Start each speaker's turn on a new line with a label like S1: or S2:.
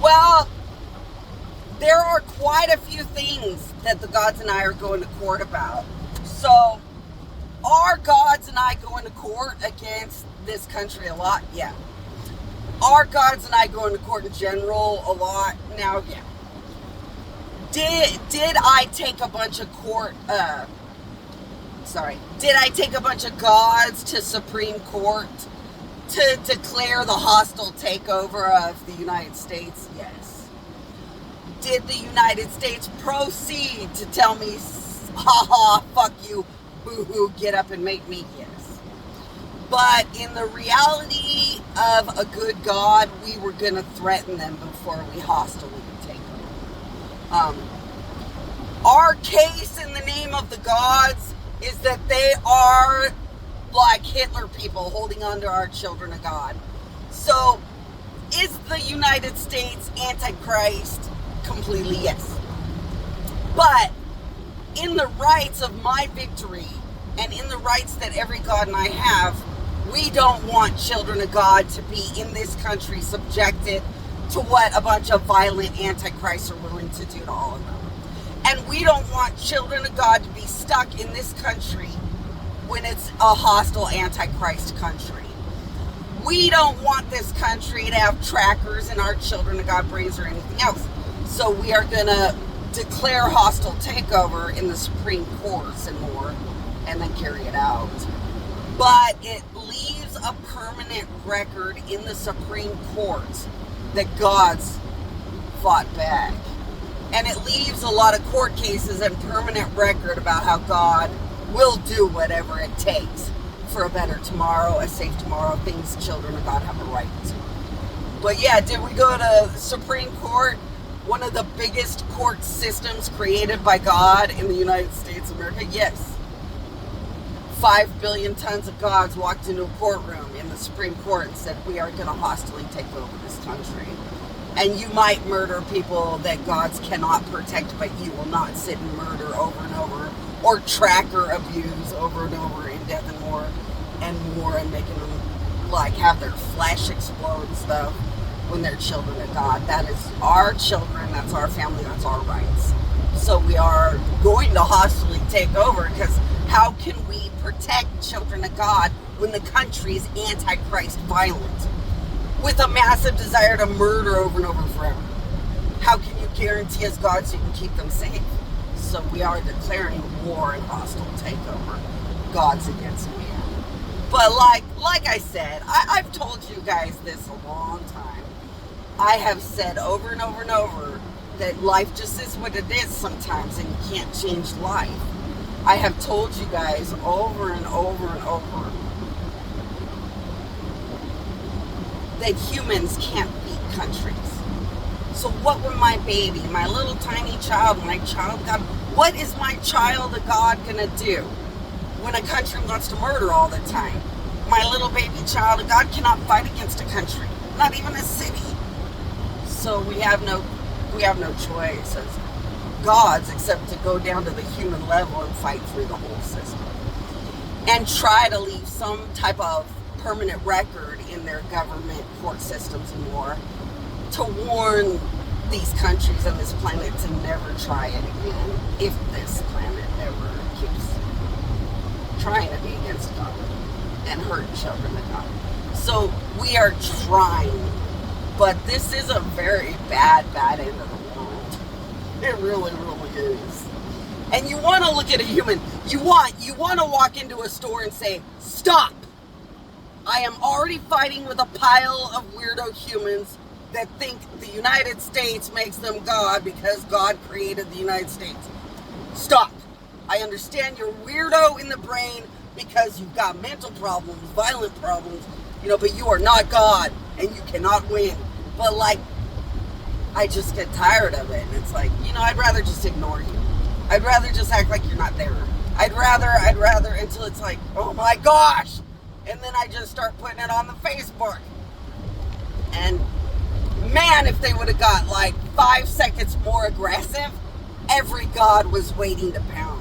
S1: Well, there are quite a few things that the gods and I are going to court about. So, are gods and I going to court against this country a lot? Yeah. Are gods and I going to court in general a lot? Now, yeah. Did I take a bunch of did I take a bunch of gods to Supreme Court to declare the hostile takeover of the United States? Yes. Did the United States proceed to tell me, haha, fuck you, boo-hoo, get up and make me? Yes. But in the reality of a good God, we were going to threaten them before we hostilely take over. Our case in the name of the gods is that they are like Hitler people holding on to our children of God. So, is the United States Antichrist? Completely yes. But in the rights of my victory and in the rights that every God and I have, we don't want children of God to be in this country subjected to what a bunch of violent antichrists are willing to do to all of them. And we don't want children of God to be stuck in this country when it's a hostile antichrist country. We don't want this country to have trackers in our children of God brains or anything else. So we are going to declare hostile takeover in the Supreme Courts and more, and then carry it out. But it leaves a permanent record in the Supreme Court that gods fought back. And it leaves a lot of court cases and permanent record about how God will do whatever it takes for a better tomorrow, a safe tomorrow, things children of God have a right to. But yeah, did we go to Supreme Court? One of the biggest court systems created by God in the United States of America? Yes. 5 billion tons of gods walked into a courtroom in the Supreme Court and said, we are going to hostily take over this country. And you might murder people that gods cannot protect, but you will not sit and murder over and over, or tracker abuse over and over in death and more, and making them like have their flesh explode and stuff when they're children of God. That is our children, that's our family, that's our rights. So we are going to hostily take over, because how can we protect children of God when the country is antichrist violent, with a massive desire to murder over and over forever? How can you guarantee as God so you can keep them safe? So we are declaring war and hostile takeover, gods against man. But like I said, I've told you guys this a long time. I have said over and over and over that life just is what it is sometimes, and you can't change life. I have told you guys over and over and over that humans can't beat countries. So what would my baby, my little tiny child, my child of God, what is my child of God gonna do when a country wants to murder all the time? My little baby child of God cannot fight against a country, not even a city. So we have no choice as gods except to go down to the human level and fight through the whole system. And try to leave some type of permanent record in their government, court systems, and more, to warn these countries and this planet to never try it again if this planet ever keeps trying to be against God and hurt children of God. So we are trying, but this is a very bad end of the world. It really, really is. And you want to look at a human, you want to walk into a store and say, stop! I am already fighting with a pile of weirdo humans that think the United States makes them God because God created the United States. Stop. I understand you're weirdo in the brain because you've got mental problems, violent problems, but you are not God and you cannot win. But I just get tired of it. And it's like, I'd rather just ignore you. I'd rather just act like you're not there. I'd rather until it's like, oh my gosh. And then I just start putting it on the Facebook. And man, if they would have got 5 seconds more aggressive, every god was waiting to pounce.